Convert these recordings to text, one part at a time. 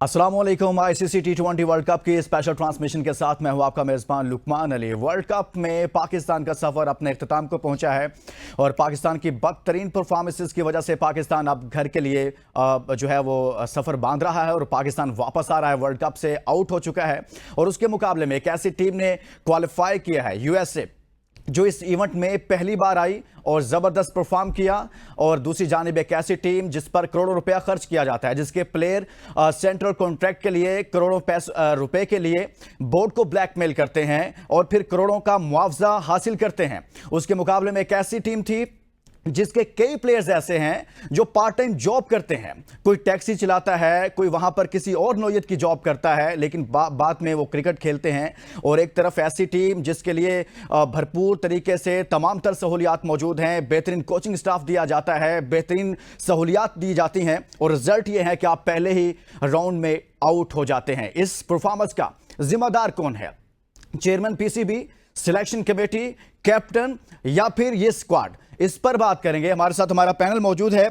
अस्सलाम वालेकुम। आईसीसी टी20 world cup की स्पेशल ट्रांसमिशन के साथ मैं हूं आपका मेज़बान लुकमान अली। वर्ल्ड कप में पाकिस्तान का सफ़र अपने इख्तिताम को पहुंचा है और पाकिस्तान की बदतरीन परफॉर्मेंसेस की वजह से पाकिस्तान अब घर के लिए जो है वो सफ़र बांध रहा है और पाकिस्तान वापस आ रहा है, वर्ल्ड कप से आउट हो चुका है। और उसके मुकाबले में एक ऐसी टीम ने क्वालिफाई किया है, यूएसए, जो इस इवेंट में पहली बार आई और ज़बरदस्त परफॉर्म किया। और दूसरी जानिब एक ऐसी टीम जिस पर करोड़ों रुपया खर्च किया जाता है, जिसके प्लेयर सेंट्रल कॉन्ट्रैक्ट के लिए करोड़ों रुपए के लिए बोर्ड को ब्लैकमेल करते हैं और फिर करोड़ों का मुआवजा हासिल करते हैं। उसके मुकाबले में एक ऐसी टीम थी जिसके कई प्लेयर्स ऐसे हैं जो पार्ट टाइम जॉब करते हैं। कोई टैक्सी चलाता है, कोई वहां पर किसी और नौयत की जॉब करता है, लेकिन बाद में वो क्रिकेट खेलते हैं। और एक तरफ ऐसी टीम जिसके लिए भरपूर तरीके से तमाम तर सहूलियात मौजूद हैं, बेहतरीन कोचिंग स्टाफ दिया जाता है, बेहतरीन सहूलियात दी जाती हैं और रिजल्ट ये है कि आप पहले ही राउंड में आउट हो जाते हैं। इस परफॉर्मेंस का जिम्मेदार कौन है? Chairman PCB, selection committee, captain या फिर ये स्क्वाड? इस पर बात करेंगे। हमारे साथ हमारा पैनल मौजूद है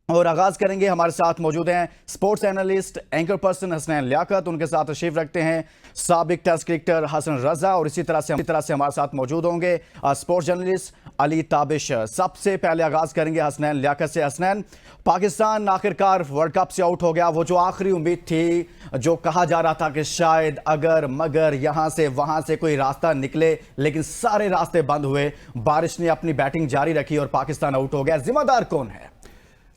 और आगाज करेंगे। हमारे साथ मौजूद हैं sports analyst, anchor person Hasnain Liaquat, उनके साथ तशरीफ रखते हैं साबिक टेस्ट क्रिकेटर हसन रजा, और इसी तरह से हमारे साथ मौजूद होंगे स्पोर्ट्स जर्नलिस्ट अली ताबिश। सबसे पहले आगाज करेंगे हसनैन लियाकत से। हसनैन, पाकिस्तान आखिरकार वर्ल्ड कप से आउट हो गया। वो जो आखिरी उम्मीद थी, जो कहा जा रहा था कि शायद अगर मगर यहां से वहां से कोई रास्ता निकले, लेकिन सारे रास्ते बंद हुए। बारिश ने अपनी बैटिंग जारी रखी और पाकिस्तान आउट हो गया। जिम्मेदार कौन है?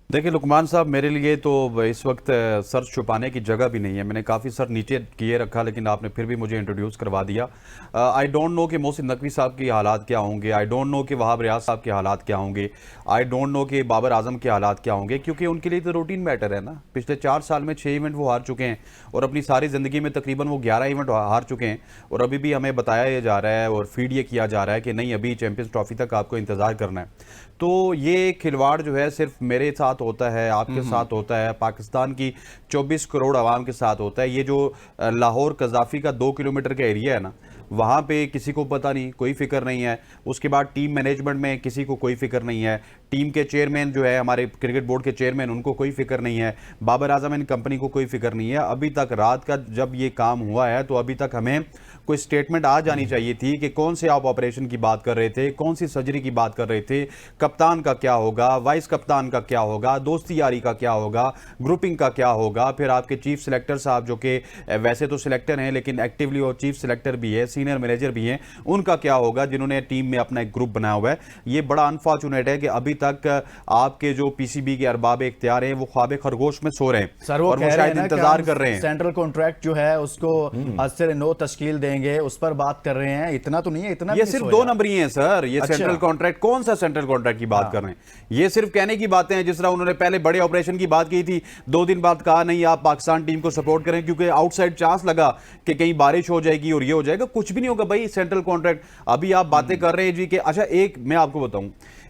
देखिए लुकमान साहब, मेरे लिए तो इस वक्त सर छुपाने की जगह भी नहीं है। मैंने काफ़ी सर नीचे किए रखा, लेकिन आपने फिर भी मुझे इंट्रोड्यूस करवा दिया। आई डोंट नो कि मोहसिन नकवी साहब की हालात क्या होंगे, आई डोंट नो कि वहाब रियाज साहब के हालात क्या होंगे, आई डोंट नो कि बाबर आजम के हालात क्या होंगे, क्योंकि उनके लिए तो रूटीन मैटर है ना। पिछले 4 साल में 6 इवेंट वो हार चुके हैं और अपनी सारी ज़िंदगी में तकरीबन वो 11 इवेंट हार चुके हैं। और अभी भी हमें बताया जा रहा है और फीड ये किया जा रहा है कि नहीं, अभी चैंपियंस ट्रॉफी तक आपको इंतज़ार करना है। तो ये खिलवाड़ जो है सिर्फ मेरे साथ होता है, आपके साथ होता है, पाकिस्तान की 24 करोड़ आवाम के साथ होता है। ये जो लाहौर कज़ाफ़ी का 2 किलोमीटर का एरिया है ना, वहाँ पे किसी को पता नहीं, कोई फिक्र नहीं है। उसके बाद टीम मैनेजमेंट में किसी को कोई फिक्र नहीं है। टीम के चेयरमैन जो है, हमारे क्रिकेट बोर्ड के चेयरमैन, उनको कोई फिक्र नहीं है। बाबर आजम एंड कंपनी को कोई फिक्र नहीं है। अभी तक रात का जब ये काम हुआ है, तो अभी तक हमें कोई स्टेटमेंट आ जानी चाहिए थी कि कौन से आप ऑपरेशन की बात कर रहे थे, कौन सी सर्जरी की बात कर रहे थे, कप्तान का क्या होगा, वाइस कप्तान का क्या होगा, दोस्ती यारी का क्या होगा, ग्रुपिंग का क्या होगा। फिर आपके चीफ सिलेक्टर साहब, जो कि वैसे तो सिलेक्टर हैं लेकिन एक्टिवली और चीफ सिलेक्टर भी है, सीनियर मैनेजर भी हैं, उनका क्या होगा, जिन्होंने टीम में अपना एक ग्रुप बनाया हुआ है। ये बड़ा अनफॉर्चुनेट है कि अभी तक आपके जो पीसीबी के अरबाब इख्तियार हैं, वो ख्वाब खरगोश में सो रहे हैं सर। और वो शायद इंतजार कर रहे हैं। सेंट्रल कॉन्ट्रैक्ट जो है उसको 8 से 9 तश्कील देंगे, उस पर बात कर रहे हैं। इतना तो नहीं है, इतना ये सिर्फ 2 नंबर ही हैं सर। ये अच्छा। सेंट्रल कॉन्ट्रैक्ट, कौन सा सेंट्रल कॉन्ट्रैक्ट की बात कर रहे हैं? ये सिर्फ कहने की बातें हैं। जिस तरह उन्होंने पहले बड़े ऑपरेशन की बात की थी, 2 दिन बाद कहा नहीं आप पाकिस्तान टीम को सपोर्ट करें, क्योंकि आउटसाइड चांस लगा कि कहीं बारिश हो जाएगी और ये हो जाएगा। कुछ भी नहीं होगा भाई। सेंट्रल कॉन्ट्रैक्ट अभी आप बातें कर रहे हैं जी कि अच्छा, एक मैं आपको बताऊं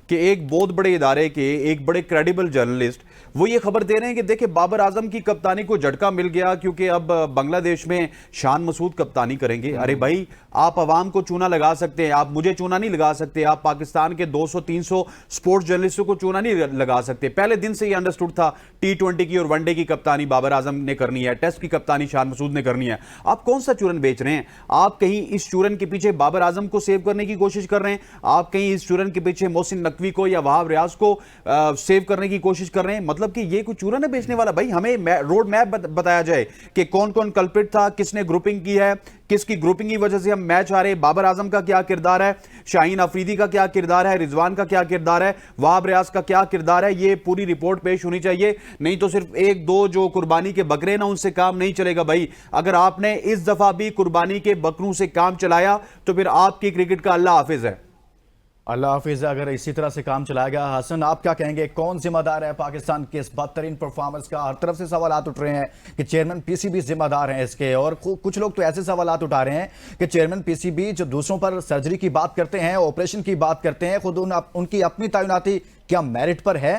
कि एक बहुत बड़े इदारे के एक बड़े क्रेडिबल जर्नलिस्ट वो ये खबर दे रहे हैं कि देखिए बाबर आजम की कप्तानी को झटका मिल गया, क्योंकि अब बांग्लादेश में शान मसूद कप्तानी करेंगे। अरे भाई, आप अवाम को चूना लगा सकते हैं, आप मुझे चूना नहीं लगा सकते। आप पाकिस्तान के 200-300 स्पोर्ट्स जर्नलिस्टों को चूना नहीं लगा सकते। पहले दिन से ये अंडरस्टूड था T20 की और वनडे की कप्तानी बाबर आजम ने करनी है, टेस्ट की कप्तानी शान मसूद ने करनी है। आप कौन सा चूरन बेच रहे हैं? आप कहीं इस चूरन के पीछे बाबर आजम को सेव करने की कोशिश कर रहे हैं, आप कहीं इस चूरन के पीछे मोहसिन नकवी को या वहाब रियाज को सेव करने की कोशिश कर रहे हैं। मतलब कि ये कोई चूरन है बेचने वाला? भाई हमें रोड मैप बताया जाए कि कौन कौन कल्प्रिट था, किसने ग्रुपिंग की है, किसकी ग्रुपिंग की वजह से हम मैच हारे। बाबर आजम का क्या किरदार है, शाहीन अफरीदी का क्या किरदार है, रिजवान का क्या किरदार है, वहाब रियाज का क्या किरदार है। ये पूरी रिपोर्ट पेश होनी चाहिए। नहीं तो सिर्फ 1-2 जो कुर्बानी के बकरे ना, उनसे काम नहीं चलेगा भाई। अगर आपने इस दफा भी कुर्बानी के बकरों से काम चलाया तो फिर आपकी क्रिकेट का अल्लाह हाफिज है। अल्लाह हाफिज। अगर इसी तरह से काम चलाएगा। हसन, आप क्या कहेंगे, कौन जिम्मेदार है पाकिस्तान के इस बदतरीन परफॉर्मेंस का? हर तरफ से सवाल उठ रहे हैं कि चेयरमैन पीसीबी जिम्मेदार हैं इसके, और कुछ लोग तो ऐसे सवाल उठा रहे हैं कि चेयरमैन पीसीबी जो दूसरों पर सर्जरी की बात करते हैं, ऑपरेशन की बात करते हैं, खुद उनकी अपनी तैनाती क्या मेरिट पर है?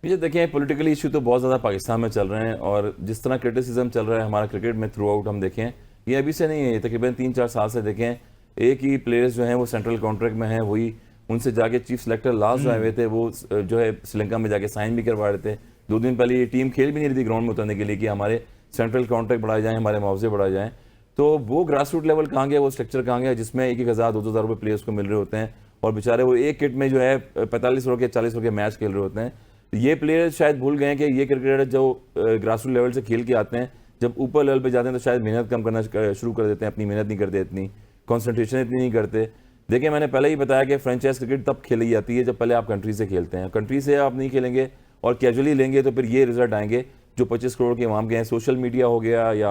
ये देखिए, पॉलिटिकली इशू तो बहुत ज़्यादा पाकिस्तान में चल रहे हैं और जिस तरह क्रिटिसिज्म चल रहा है हमारा क्रिकेट में थ्रू आउट, हम देखें ये अभी से नहीं है, तकरीबन 3-4 साल से देखें एक ही प्लेयर्स जो हैं वो सेंट्रल कॉन्ट्रैक्ट में हैं। वही उनसे जाके चीफ सेलेक्टर लास्ट जो आए हुए थे, वो जो है श्रीलंका में जाके साइन भी करवा रहे थे। 2 दिन पहले ये टीम खेल भी नहीं रही थी ग्राउंड में उतरने के लिए कि हमारे सेंट्रल कॉन्ट्रैक्ट बढ़ाए जाएं, हमारे मुआवजे बढ़ाए जाएं। तो वो ग्रास रूट लेवल कहाँ गया, वो स्ट्रक्चर कहाँ गया जिसमें 1,000 2,000 रुपये प्लेयर्स को मिल रहे होते हैं और बेचारे वो एक किट में जो है 45 ओवर के 40 ओवर के मैच खेल रहे होते हैं। तो ये प्लेयर्स शायद भूल गए हैं कि ये क्रिकेटर जो ग्रास रूट लेवल से खेल के आते हैं, जब ऊपर लेवल पे जाते हैं तो शायद मेहनत कम करना शुरू कर देते हैं, अपनी मेहनत नहीं करते, इतनी कॉन्सेंट्रेशन इतनी नहीं करते। देखिए मैंने पहले ही बताया कि फ्रेंचाइज क्रिकेट तब खेली जाती है जब पहले आप कंट्री से खेलते हैं। कंट्री से आप नहीं खेलेंगे और कैजुअली लेंगे तो फिर ये रिजल्ट आएंगे जो 25 करोड़ के वहां गए हैं। सोशल मीडिया हो गया या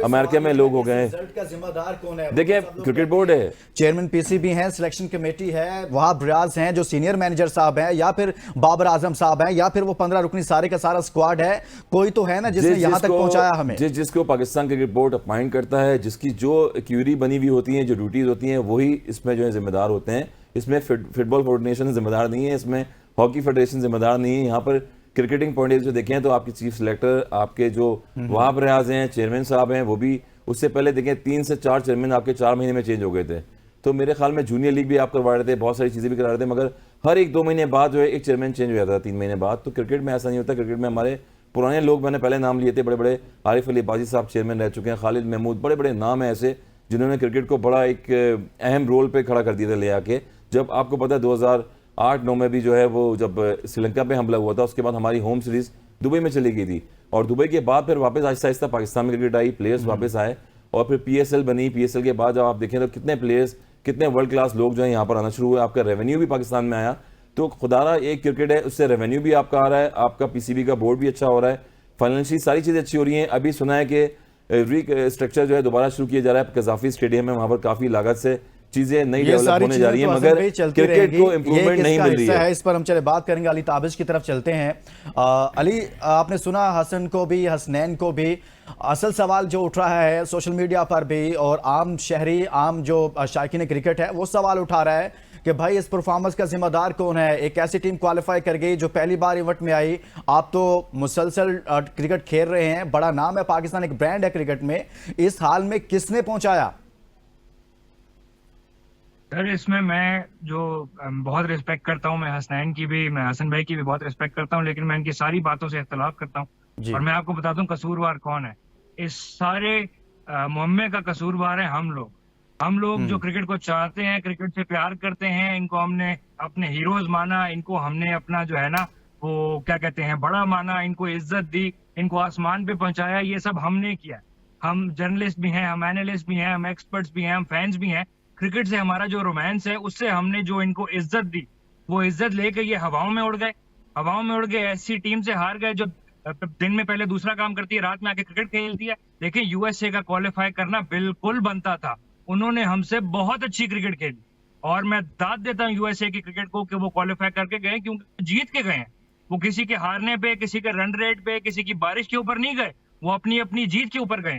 अमेरिका में लोग हो गए। रिजल्ट का जिम्मेदार कौन है? देखिए क्रिकेट बोर्ड है, चेयरमैन पीसीबी हैं, सिलेक्शन कमेटी है, वहाब रियाज हैं जो सीनियर मैनेजर साहब हैं, या फिर बाबर आजम साहब हैं, या फिर वो 15 रुकनी सारे का सारा स्क्वाड है। कोई तो है ना जिसने यहां तक पहुंचाया हमें। जिसको पाकिस्तान क्रिकेट बोर्ड अपॉइंट करता है, जिसकी जो क्यूरी बनी हुई होती है, जो ड्यूटीज होती हैं, वही इसमें जो है जिम्मेदार होते हैं। इसमें फुटबॉल फेडरेशन जिम्मेदार नहीं है, इसमें हॉकी फेडरेशन जिम्मेदार नहीं है। यहाँ पर क्रिकेटिंग पॉइंट जो देखें तो आपके चीफ सिलेक्टर, आपके जो वहाब रियाज हैं, चेयरमैन साहब हैं, वो भी उससे पहले देखें 3 से 4 चेयरमैन आपके 4 महीने में चेंज हो गए थे। तो मेरे ख्याल में जूनियर लीग भी आप करवा रहे थे, बहुत सारी चीज़ें भी करा रहे थे, मगर हर 1-2 महीने बाद जो है एक चेयरमैन चेंज हो जाता था, 3 महीने बाद। तो क्रिकेट में ऐसा नहीं होता। क्रिकेट में हमारे पुराने लोग, मैंने पहले नाम लिए थे, बड़े बड़े आरिफ अली बाजी साहब चेयरमैन रह चुके हैं, खालिद महमूद, बड़े बड़े नाम हैं ऐसे जिन्होंने क्रिकेट को बड़ा एक अहम रोल पे खड़ा कर दिया था ले आके। जब आपको पता है 2008-9 में भी जो है वो जब श्रीलंका पे हमला हुआ था, उसके बाद हमारी होम सीरीज दुबई में चली गई थी और दुबई के बाद फिर वापस आहिस्ता आहिस्ता पाकिस्तान में क्रिकेट आई, प्लेयर्स वापस आए और फिर पीएसएल बनी। पीएसएल के बाद जब आप देखें तो कितने प्लेयर्स, कितने वर्ल्ड क्लास लोग जो है यहाँ पर आना शुरू हुए, आपका रेवेन्यू भी पाकिस्तान में आया। तो खुदारा एक क्रिकेट है, उससे रेवेन्यू भी आपका आ रहा है, आपका पीसीबी का बोर्ड भी अच्छा हो रहा है, फाइनेंशियली सारी चीज़ें अच्छी हो रही हैं। अभी सुना है कि स्ट्रक्चर जो है दोबारा शुरू किया जा रहा है कजाफी स्टेडियम में, वहाँ पर काफ़ी लागत से चीजें नई डेवलप होने जा रही है, मगर क्रिकेट को इंप्रूवमेंट नहीं मिल रही है। इस पर हम चले बात करेंगे। अली ताबिश की तरफ चलते हैं। अली, आपने सुना हसन को भी, हसनैन को भी। असल सवाल जो उठ रहा है सोशल मीडिया पर भी और आम शहरी, आम जो शायकीन क्रिकेट है, वो सवाल उठा रहा है कि भाई इस परफॉर्मेंस का जिम्मेदार कौन है? एक ऐसी टीम क्वालिफाई कर गई जो पहली बार इवेंट में आई। आप तो मुसलसल क्रिकेट खेल रहे हैं, बड़ा नाम है पाकिस्तान, एक ब्रांड है क्रिकेट में। इस हाल में किसने पहुंचाया? सर इसमें मैं जो बहुत रिस्पेक्ट करता हूँ, मैं हसनैन की भी, मैं हसन भाई की भी बहुत रिस्पेक्ट करता हूँ, लेकिन मैं इनकी सारी बातों से इख्तलाफ करता हूँ। और मैं आपको बताता हूँ कसूरवार कौन है। इस सारे मुहम्मे का कसूरवार है हम लोग। हम लोग जो क्रिकेट को चाहते हैं, क्रिकेट से प्यार करते हैं, इनको हमने अपने हीरोज माना, इनको हमने अपना जो है ना वो क्या कहते हैं बड़ा माना, इनको इज्जत दी, इनको आसमान पे पहुंचाया, ये सब हमने किया। हम जर्नलिस्ट भी हैं, हम एनालिस्ट भी हैं, हम एक्सपर्ट्स भी हैं, हम फैंस भी हैं। क्रिकेट से हमारा जो रोमांस है, उससे हमने जो इनको इज्जत दी, वो इज्जत लेके ये हवाओं में उड़ गए। हवाओं में उड़ गए, ऐसी टीम से हार गए जो दिन में पहले दूसरा काम करती है, रात में आके क्रिकेट खेलती है। देखिए यूएसए का क्वालिफाई करना बिल्कुल बनता था, उन्होंने हमसे बहुत अच्छी क्रिकेट खेली और मैं दाद देता हूँ यूएसए की क्रिकेट को कि वो क्वालिफाई करके गए, क्योंकि जीत के गए हैं। वो किसी के हारने पे, किसी के रन रेट पे, किसी की बारिश के ऊपर नहीं गए, वो अपनी अपनी जीत के ऊपर गए।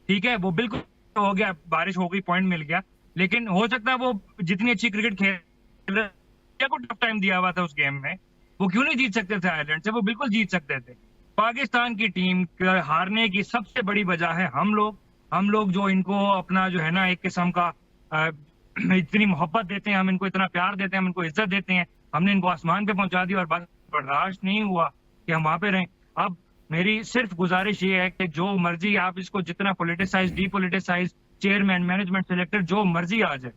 ठीक है, वो बिल्कुल हो गया, बारिश हो गई, पॉइंट मिल गया, लेकिन हो सकता है वो जितनी अच्छी क्रिकेट खेल रहे को टफ टाइम दिया हुआ था उस गेम में, वो क्यों नहीं जीत सकते थे आयरलैंड से? वो बिल्कुल जीत सकते थे। पाकिस्तान की टीम हारने की सबसे बड़ी वजह है हम लोग जो इनको अपना जो है ना एक किस्म का इतनी मोहब्बत देते हैं, हम इनको इतना प्यार देते हैं, हम इनको इज्जत देते हैं, हमने इनको आसमान पे पहुंचा दिया और बस बर्दाश्त नहीं हुआ कि हम वहां पे रहें। अब मेरी सिर्फ गुजारिश ये है कि जो मर्जी आप इसको जितना politicise, depoliticise, chairman, management, selector, जो मर्जी आ जाए,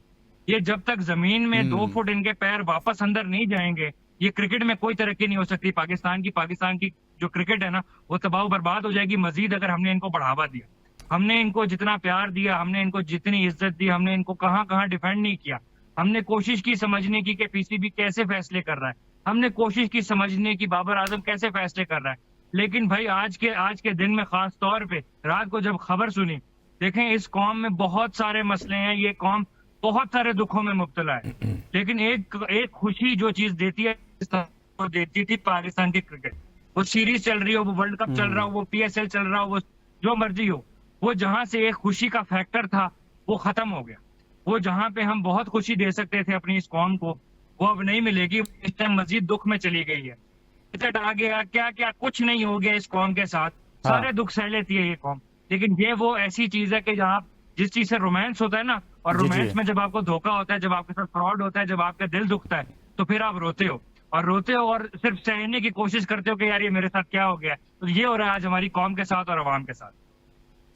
ये जब तक जमीन में 2 फुट इनके पैर वापस अंदर नहीं जाएंगे, ये क्रिकेट में कोई तरक्की नहीं हो सकती। पाकिस्तान की जो क्रिकेट है ना, वो तबाह बर्बाद हो जाएगी मजीद अगर हमने इनको बढ़ावा दिया। हमने इनको जितना प्यार दिया, हमने इनको जितनी इज्जत दी, हमने इनको कहाँ कहाँ डिफेंड नहीं किया। हमने कोशिश की समझने की कि पीसीबी कैसे फैसले कर रहा है, हमने कोशिश की समझने की बाबर आजम कैसे फैसले कर रहा है। लेकिन भाई आज के दिन में खास तौर पे रात को जब खबर सुनी, देखें इस कौम में बहुत सारे मसले हैं, ये कौम बहुत सारे दुखों में मुब्तला है, लेकिन एक खुशी जो चीज देती है वो देती थी पाकिस्तान की क्रिकेट। वो सीरीज चल रही हो, वो वर्ल्ड कप चल रहा हो, वो पीएसएल चल रहा हो, वो जो मर्जी हो, वो जहां से एक खुशी का फैक्टर था वो खत्म हो गया। वो जहां पे हम बहुत खुशी दे सकते थे अपनी इस कौम को, वो अब नहीं मिलेगी। इस टाइम मजीद दुख में चली गई है। आ गया क्या क्या कुछ नहीं हो गया इस कौम के साथ, सारे दुख सह लेती है ये कौम। लेकिन ये वो ऐसी चीज है कि जहाँ जिस चीज से रोमांस होता है ना, और रोमांस में जब आपको धोखा होता है, जब आपके साथ फ्रॉड होता है, जब आपका दिल दुखता है, तो फिर आप रोते हो और सिर्फ सहने की कोशिश करते हो कि यार ये मेरे साथ क्या हो गया। तो ये हो रहा है आज हमारी कौम के साथ और अवाम के साथ।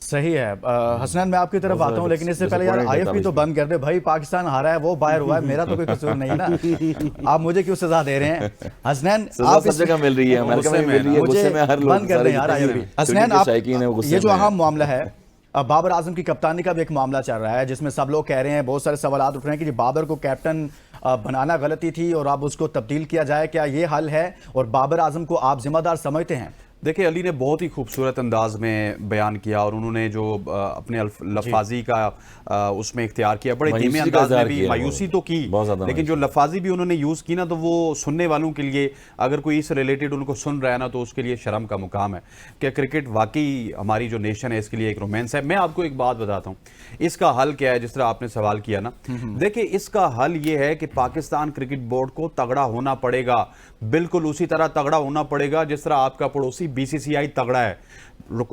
सही है। हसनैन, मैं आपकी तरफ आता हूँ, लेकिन इससे पहले यार disappointed आईएफबी तो था बंद कर दे भाई। पाकिस्तान हारा है, वो बाहर हुआ है, मेरा तो कोई कसूर नहीं ना। आप मुझे क्यों सजा दे रहे हैं हसनैन? सजा आप सब जगह मिल रही है, अमेरिका में मिल रही है, गुस्से में हर लोग बंद कर दें यार सारे आईएफबी। जितने हसनैन, के आप शायकीन हैं वो गुस्से ये जो में हैं। अहम मामला है, अब बाबर आजम की कप्तानी का भी एक मामला चल रहा है, जिसमें सब लोग कह रहे हैं, बहुत सारे सवाल उठ रहे हैं कि बाबर को कैप्टन बनाना गलती थी और अब उसको तब्दील किया जाए, क्या ये हल है? और बाबर आजम को आप जिम्मेदार समझते हैं? देखिए, अली ने बहुत ही खूबसूरत अंदाज में बयान किया और उन्होंने जो अपने लफाजी का उसमें इख्तियार किया, बड़े धीमे मायूसी का अंदाज में इज़हार भी किया मायूसी तो की, बहुत ज़्यादा लेकिन जो लफाजी भी उन्होंने यूज़ की ना, तो वो सुनने वालों के लिए, अगर कोई इस रिलेटेड उनको सुन रहा है ना, तो उसके लिए शर्म का मुकाम है कि क्रिकेट वाकई हमारी जो नेशन है इसके लिए एक रोमांस है। मैं आपको एक बात बताता हूँ, इसका हल क्या है, जिस तरह आपने सवाल किया ना। देखिए, इसका हल ये है कि पाकिस्तान क्रिकेट बोर्ड को तगड़ा होना पड़ेगा, बिल्कुल उसी तरह तगड़ा होना पड़ेगा जिस तरह आपका पड़ोसी बीसीसीआई तगड़ा है।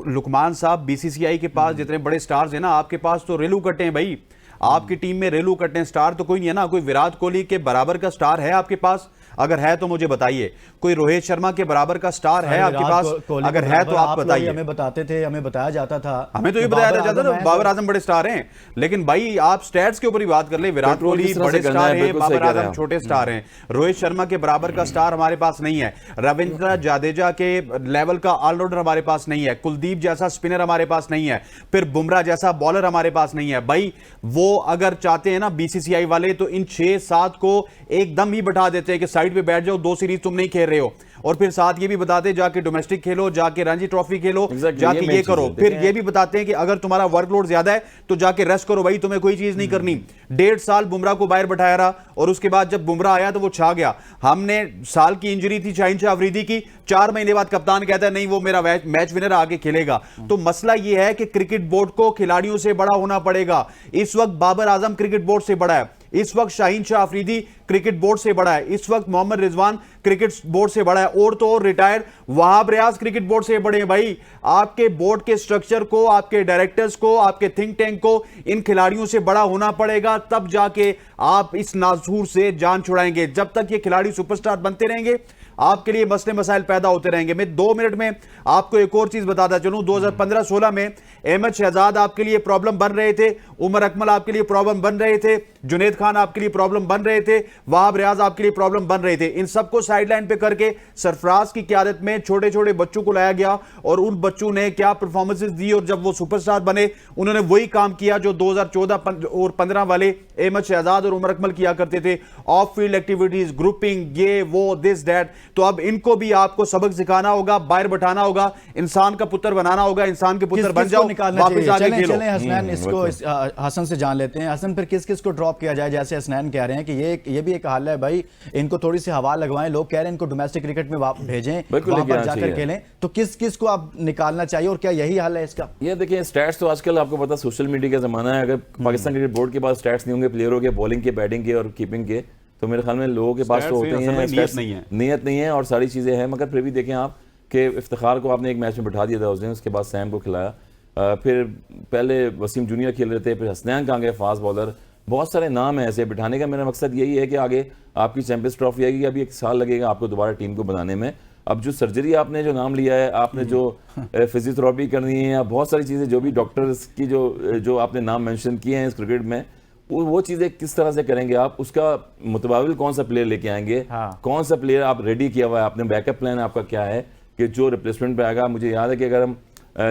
लुकमान साहब, बीसीसीआई के पास जितने बड़े स्टार्स हैं ना, आपके पास तो रेलू कट्टे हैं भाई। आपकी टीम में रेलू कट्टे स्टार तो कोई नहीं है ना। कोई विराट कोहली के बराबर का स्टार है आपके पास? अगर है तो मुझे बताइए। कोई रोहित शर्मा के बराबर का स्टार है आपके पास? अगर है तो आप बताइए। हमें बताते थे, हमें बताया जाता था, हमें तो ये बताया जाता था बाबर आजम बड़े स्टार हैं, लेकिन भाई आप स्टैट्स के ऊपर ही बात कर ले। विराट कोहली बड़े स्टार हैं, बाबर आजम छोटे स्टार हैं। रोहित शर्मा के बराबर का स्टार हमारे पास नहीं है। रविंद्र जडेजा के लेवल का ऑलराउंडर हमारे पास नहीं है। कुलदीप जैसा स्पिनर हमारे पास नहीं है। फिर बुमराह जैसा बॉलर हमारे पास नहीं है। भाई वो अगर चाहते हैं ना बीसीसीआई वाले, तो इन 6-7 को एकदम ही बैठा देते हैं कि साइड पे बैठ जाओ, 2 सीरीज तुम नहीं खेल रहे हो, और फिर साथ ये भी बताते जाके डोमेस्टिक खेलो, जाके रणजी ट्रॉफी खेलो, जाके ये करो। फिर ये भी बताते हैं कि अगर तुम्हारा वर्कलोड ज्यादा है तो जाके रेस्ट करो, भाई तुम्हें कोई चीज नहीं करनी। 1.5 साल बुमराह को बाहर बैठाया रहा, और उसके बाद जब बुमराह आया तो वो छा गया। हमने साल की इंजरी थी शाहीन शाह अफरीदी की, 4 महीने बाद कप्तान कहता है नहीं वो मेरा मैच विनर आगे खेलेगा। तो मसला ये है कि क्रिकेट बोर्ड को खिलाड़ियों से बड़ा होना पड़ेगा। इस वक्त बाबर आजम क्रिकेट बोर्ड से बड़ा है, इस वक्त शाहीन शाह अफरीदी क्रिकेट बोर्ड से बड़ा है, इस वक्त मोहम्मद रिजवान क्रिकेट बोर्ड से बड़ा है, और तो और retired Wahab Riaz cricket board से बड़े हैं। भाई आपके बोर्ड के स्ट्रक्चर को, आपके डायरेक्टर्स को, आपके थिंक टैंक को इन खिलाड़ियों से बड़ा होना पड़ेगा, तब जाके आप इस नासूर से जान छुड़ाएंगे। जब तक ये खिलाड़ी सुपरस्टार बनते रहेंगे, आपके लिए मसले मसाइल पैदा होते रहेंगे। मैं 2 मिनट में आपको एक और चीज बताता चलूं। 2015-16 में अहमद शहजाद आपके लिए प्रॉब्लम बन रहे थे, उमर अकमल आपके लिए प्रॉब्लम बन रहे थे, जुनेद खान आपके लिए प्रॉब्लम बन रहे थे, वहाब रियाज आपके लिए प्रॉब्लम बन रहे थे। इन सबको साइडलाइन पे करके सरफराज की क़यादत में छोटे छोटे बच्चों को लाया गया, और उन बच्चों ने क्या परफॉर्मेंसेस दी, और जब वो सुपरस्टार बने उन्होंने वही काम किया जो 2014 और 15 वाले अहमद शहजाद और उमर अकमल किया करते थे। ऑफ फील्ड एक्टिविटीज, ग्रुपिंग, ये वो, दिस दैट। तो अब इनको भी आपको सबक सिखाना होगा, बाहर बैठाना होगा, इंसान का पुत्र बनाना होगा। इंसान के पुत्र बन जाओ, वापस आगे खेलो। चलें हसनैन, इसको हसन से जान लेते हैं। हसन, फिर किस किस को ड्रॉप किया जाए? जैसे हसनैन कह रहे हैं कि ये भी एक हल है भाई, इनको थोड़ी सी हवा लगवाएं। लोग कह रहे हैं इनको डोमेस्टिक क्रिकेट में भेजें, वहां पर जाकर खेलें। तो किस किस को आप निकालना चाहिए, और क्या यही हल है इसका? ये देखिए, स्टैट्स तो आजकल आपको पता सोशल मीडिया का जमाना है। अगर पाकिस्तान क्रिकेट बोर्ड के पास स्टैट्स नहीं होंगे प्लेयरों के, बॉलिंग के, बैटिंग के और कीपिंग के, तो मेरे ख्याल में लोगों के पास तो होते ही हैं, नियत नहीं है और सारी चीज़ें हैं। मगर फिर भी देखें आप कि इफ्तिखार को आपने एक मैच में बैठा दिया था उसने, उसके बाद सैम को खिलाया, फिर पहले वसीम जूनियर खेल रहे थे, फिर हसनैन कहाँ गए, फास्ट बॉलर। बहुत सारे नाम हैं ऐसे बिठाने का। मेरा मकसद यही है कि आगे आपकी चैंपियंस ट्रॉफी आएगी, अभी 1 साल लगेगा आपको दोबारा टीम को बनाने में। अब जो सर्जरी आपने जो नाम लिया है, आपने जो फिजियोथेरेपी करनी है, या बहुत सारी चीज़ें जो भी डॉक्टर्स की जो आपने नाम मेंशन किए हैं इस क्रिकेट में, वो चीज़ें किस तरह से करेंगे आप, उसका मुतबाविल कौन सा प्लेयर लेके आएंगे, कौन सा प्लेयर आप रेडी किया हुआ है, आपने बैकअप प्लान आपका क्या है कि जो रिप्लेसमेंट पे आएगा। मुझे याद है कि अगर हम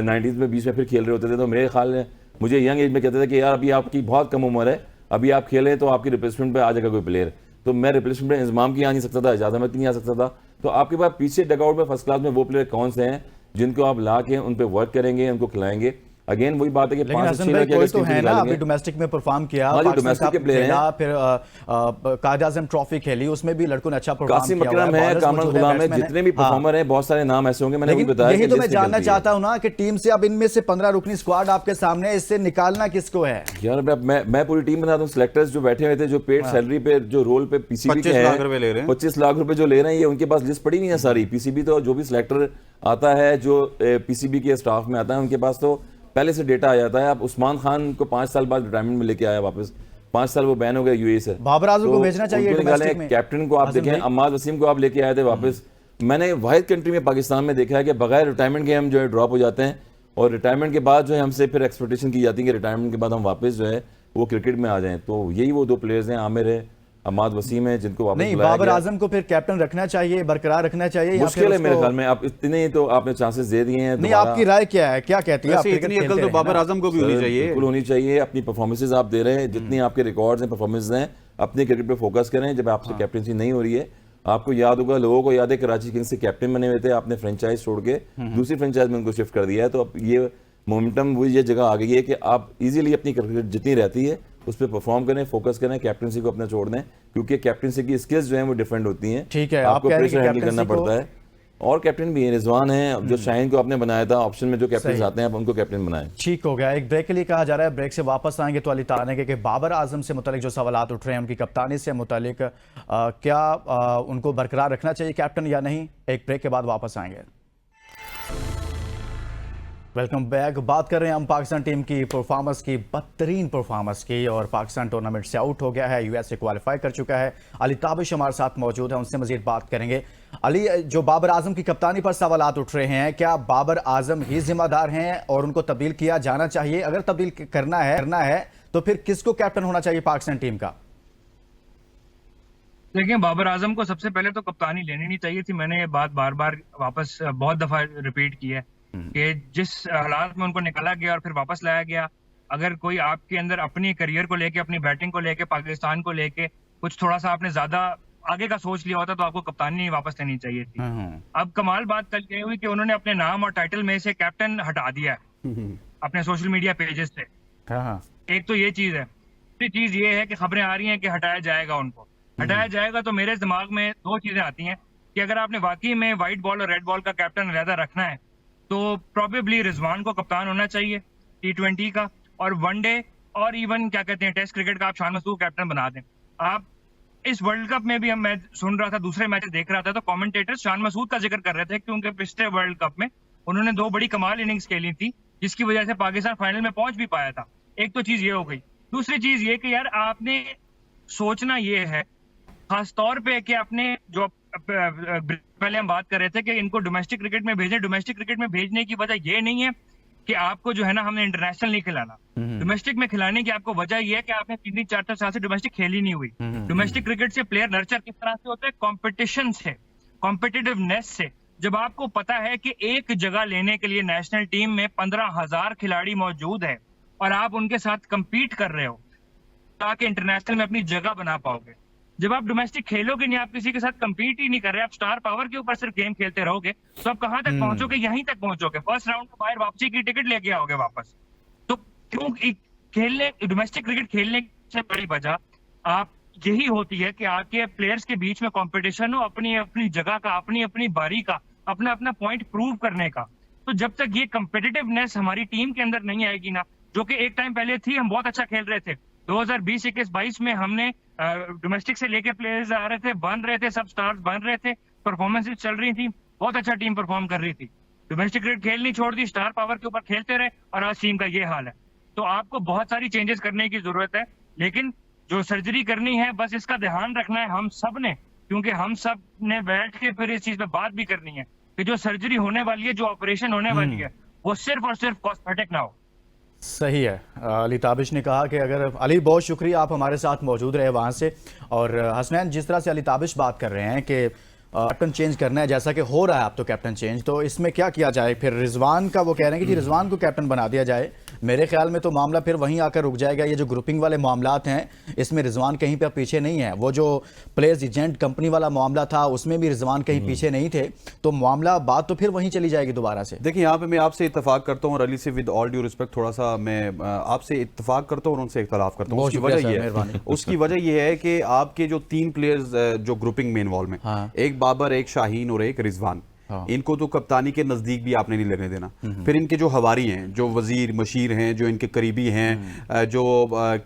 90s में 20 में फिर खेल रहे होते थे, तो मेरे ख्याल में मुझे यंग एज में कहते थे कि यार अभी आपकी बहुत कम उम्र है, अभी आप खेलें तो आपकी रिप्लेसमेंट पे आ जाएगा कोई प्लेयर। तो मैं रिप्लेसमेंट पे इंतजाम की आ नहीं सकता था, इजाज़त अहमद की नहीं आ सकता था। तो आपके पास पीछे डगआउट में फर्स्ट क्लास में वो प्लेयर कौन से हैं जिनको आप ला के उन पर वर्क करेंगे, उनको खिलाएंगे। अगेन वही बात है कि 5 से 6 लाख कोई तो है ना, अभी डोमेस्टिक में परफॉर्म किया, डोमेस्टिक के प्लेयर हैं, फिर कायद आज़म ट्रॉफी खेली, उसमें भी लड़कों ने अच्छा परफॉर्म कासिम अकरम है, कामरान गुलाम है, जितने भी परफॉर्मर हैं, बहुत सारे नाम ऐसे होंगे। मैंने भी बताया, यही तो मैं जानना चाहता हूं ना कि टीम से अब इनमें से 15 रुकनी स्क्वाड आपके सामने, इससे निकालना किसको है? यार मैं पूरी टीम बना दूं। सिलेक्टर्स जो बैठे हुए थे, जो पेड सैलरी पे, जो रोल पे पीसीबी के हैं, 25 लाख रुपए जो ले रहे हैं, ये उनके पास लिस्ट पड़ी नहीं है सारी। पीसीबी तो जो भी सिलेक्टर आता है, जो पीसीबी के स्टाफ में आता है, उनके पास तो पहले से डेटा आ जाता है। आप उस्मान खान को 5 साल बाद रिटायरमेंट में लेके आया वापस, 5 साल वो बैन हो गया यूएई से। बाबर आजम को भेजना चाहिए डोमेस्टिक में। कैप्टन को आप देखें, अम्माद वसीम को आप लेके आए थे वापस। मैंने वाहिद कंट्री में पाकिस्तान में देखा है कि बगैर रिटायरमेंट के हम जो है ड्रॉप हो जाते हैं, और रिटायरमेंट के बाद जो है हमसे फिर एक्सपेक्टेशन की जाती है कि रिटायरमेंट के बाद हम वापस जो है वो क्रिकेट में आ जाएं। तो यही वो 2 प्लेयर्स हैं, आमिर है, हमाद वसीम है, जिनको वापस नहीं, बुलाया बाबर गया। आजम को फिर कैप्टन रखना चाहिए, बरकरार रखना चाहिए, या मुश्किल फिर है मेरे उसको- ख्याल में। आप इतने तो आपने चांसेस दे दिए हैं। नहीं, आपकी राय क्या है, क्या कहती है? आप वैसे क्रिकेट इतनी अकल खेलते तो हैं बाबर ना? आजम को भी होनी सर, चाहिए। बिल्कुल होनी चाहिए। अपनी परफॉर्मेंसेज आप दे रहे हैं, जितनी आपके रिकॉर्ड्स हैं, परफॉर्मेंस हैं, अपने क्रिकेट पे फोकस करें। जब आपसे कैप्टनसी नहीं हो रही है, आपको याद होगा, लोगों को याद है कराची किंग्स से कैप्टन बने हुए थे, आपने फ्रेंचाइज छोड़ के दूसरी फ्रेंचाइज में उनको शिफ्ट कर दिया है। तो अब ये मोमेंटम वो ये जगह आ गई है कि आप इजीली अपनी क्रिकेट जितनी रहती है उस पर परफॉर्म करें, फोकस करें, कैप्टनसी को अपना छोड़ दें, क्योंकि कैप्टनसी की स्किल्स जो हैं वो डिफरेंट होती हैं। ठीक है, आप आपको कह रहे हैं प्रेशर कि हैंडल करना कैप्टनसी को- पड़ता है। और कैप्टन भी है, रिजवान है, जो शाहीन को आपने बनाया था, ऑप्शन में जो कैप्टन आते हैं आप उनको कैप्टन बनाएं। ठीक हो गया। एक ब्रेक के लिए कहा जा रहा है, ब्रेक से वापस आएंगे तो अली ताने के बाबर आजम से मुतालिक जो सवालात उठ रहे हैं, उनकी कप्तानी से मुतालिक क्या उनको बरकरार रखना चाहिए कैप्टन या नहीं? एक ब्रेक के बाद वापस आएंगे। Welcome back. बात कर रहे हैं हम पाकिस्तान टीम की परफॉर्मेंस की, बदतरीन परफॉर्मेंस की, और पाकिस्तान टूर्नामेंट से आउट हो गया है, यूएस से क्वालिफाई कर चुका है। अली ताबिश हमारे साथ मौजूद है, उनसे मजीद बात करेंगे। अली, जो बाबर आजम की कप्तानी पर सवालात उठ रहे हैं, क्या बाबर आजम ही जिम्मेदार हैं और उनको तब्दील किया जाना चाहिए? अगर तब्दील करना है तो फिर किसको कैप्टन होना चाहिए पाकिस्तान टीम का? देखिए, बाबर आजम को सबसे पहले तो कप्तानी लेनी नहीं चाहिए थी। मैंने ये बात बार बार वापस बहुत दफा रिपीट की है कि जिस हालात में उनको निकाला गया और फिर वापस लाया गया, अगर कोई आपके अंदर अपनी करियर को लेके, अपनी बैटिंग को लेके, पाकिस्तान को लेके कुछ थोड़ा सा आपने ज्यादा आगे का सोच लिया होता तो आपको कप्तानी नहीं वापस लेनी चाहिए थी। अब कमाल बात कल ये हुई कि उन्होंने अपने नाम और टाइटल में से कैप्टन हटा दिया है अपने सोशल मीडिया पेजेस से। एक तो ये चीज है। दूसरी चीज ये है कि खबरें आ रही हैं कि हटाया जाएगा उनको। हटाया जाएगा तो मेरे दिमाग में 2 चीजें आती हैं कि अगर आपने वाकई में व्हाइट बॉल और रेड बॉल का कैप्टन अलहदा रखना है तो प्रोबेबली रिजवान को कप्तान होना चाहिए T20 का, और वनडे और इवन क्या कहते हैं टेस्ट क्रिकेट का आप शान मसूद कैप्टन बना दें। आप इस वर्ल्ड कप में भी हम, मैं सुन रहा था, दूसरे मैच देख रहा था तो कमेंटेटर्स शान मसूद का जिक्र कर रहे थे क्योंकि पिछले वर्ल्ड कप में उन्होंने 2 बड़ी कमाल इनिंग्स खेली थी जिसकी वजह से पाकिस्तान फाइनल में पहुंच भी पाया था। एक तो चीज ये हो गई। दूसरी चीज ये कि यार आपने सोचना ये है खासतौर पे कि आपने जो पहले हम बात कर रहे थे कि इनको डोमेस्टिक क्रिकेट में भेजें। डोमेस्टिक क्रिकेट में भेजने की वजह ये नहीं है कि आपको जो है ना हमने इंटरनेशनल नहीं खिलाना। डोमेस्टिक में खिलाने की आपको वजह यह है कि आपने 3-4 साल से डोमेस्टिक खेली नहीं हुई। डोमेस्टिक क्रिकेट से प्लेयर नर्चर किस तरह से होते हैं? कॉम्पिटिशन से, कॉम्पिटिटिवनेस से। जब आपको पता है कि एक जगह लेने के लिए नेशनल टीम में 15,000 खिलाड़ी मौजूद है और आप उनके साथ compete कर रहे हो ताकि इंटरनेशनल में अपनी जगह बना पाओगे। जब आप डोमेस्टिक खेलोगे नहीं, आप किसी के साथ compete ही नहीं कर रहे, आप स्टार पावर के ऊपर सिर्फ गेम खेलते रहोगे, तो आप कहां तक पहुंचोगे? यहीं तक पहुंचोगे। फर्स्ट राउंड में बाहर वापसी की टिकट लेके आओगे वापस। तो क्यों खेलने, डोमेस्टिक क्रिकेट खेलने से बड़ी वजह आप यही होती है कि आपके प्लेयर्स के बीच में कंपटीशन हो, अपनी अपनी जगह का, अपनी अपनी बारी का, अपना अपना पॉइंट प्रूव करने का। तो जब तक ये कम्पिटिटिवनेस हमारी टीम के अंदर नहीं आएगी ना, जो कि एक टाइम पहले थी, हम बहुत अच्छा खेल रहे थे। 2020-21-22 में हमने डोमेस्टिक से लेके प्लेयर्स आ रहे थे, बन रहे थे, सब स्टार्स बन रहे थे, परफॉर्मेंसेस चल रही थी, बहुत अच्छा टीम परफॉर्म कर रही थी। डोमेस्टिक क्रिकेट खेलनी छोड़ दी, स्टार पावर के ऊपर खेलते रहे और आज टीम का ये हाल है। तो आपको बहुत सारी चेंजेस करने की जरूरत है, लेकिन जो सर्जरी करनी है बस इसका ध्यान रखना है हम सब ने, क्योंकि हम सब ने बैठ के फिर इस चीज पे बात भी करनी है कि जो सर्जरी होने वाली है, जो ऑपरेशन होने वाली है, वो सिर्फ और सिर्फ कॉस्मेटिक ना हो। सही है। अली ताबिश ने कहा कि अगर अली, बहुत शुक्रिया आप हमारे साथ मौजूद रहे वहाँ से। और हसनैन, जिस तरह से अली ताबिश बात कर रहे हैं कि कैप्टन चेंज करना है, जैसा कि हो रहा है अब तो कैप्टन चेंज, तो इसमें क्या किया जाए? फिर रिजवान का वो कह रहे हैं कि जी रिजवान को कैप्टन बना दिया जाए। मेरे ख्याल में तो मामला फिर वहीं आकर रुक जाएगा। ये जो ग्रुपिंग वाले मामलात हैं, इसमें रिजवान कहीं पर पीछे नहीं है। वो जो प्लेयर्स एजेंट कंपनी वाला मामला था, उसमें भी रिजवान कहीं पीछे नहीं थे। तो मामला, बात तो फिर वहीं चली जाएगी दोबारा से। देखिए, यहाँ पे मैं आपसे इत्तेफाक करता हूँ और अली से विद ऑल ड्यू रिस्पेक्ट थोड़ा सा मैं आपसे इत्तेफाक करता हूँ और उनसे इख्तलाफ करता हूँ। उसकी वजह ये है, उसकी वजह ये है कि आपके जो 3 प्लेयर्स जो ग्रुपिंग में इन्वॉल्व हैं, एक बाबर, एक शाहीन और एक रिजवान, इनको तो कप्तानी के नजदीक भी आपने नहीं लगने देना। फिर इनके जो हवारी हैं, जो वजीर मशीर हैं, जो इनके करीबी हैं, जो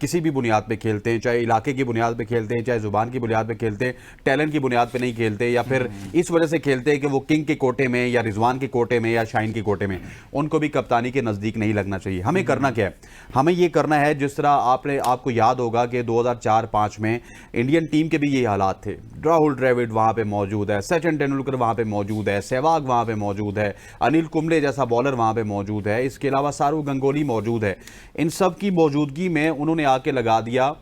किसी भी बुनियाद पे खेलते हैं, चाहे इलाके की बुनियाद पे खेलते हैं, चाहे जुबान की बुनियाद पे खेलते हैं, टैलेंट की बुनियाद पे नहीं खेलते, या फिर इस वजह से खेलते हैं कि वो किंग के कोटे में या रिजवान के कोटे में या शाहीन के कोटे में, उनको भी कप्तानी के नजदीक नहीं लगना चाहिए। हमें करना क्या है? हमें ये करना है, जिस तरह आपको याद होगा कि 2004-5 में इंडियन टीम के भी ये हालात थे। राहुल द्रविड़ वहां पे मौजूद है, सचिन तेंदुलकर वहां पे मौजूद है, सहवाग वहाँ पे मौजूद है, अनिल कुंबले जैसा बॉलर वहाँ पे मौजूद है, इसके अलावा सारू गंगोली मौजूद है। इन सब की मौजूदगी में उन्होंने आके लगा दिया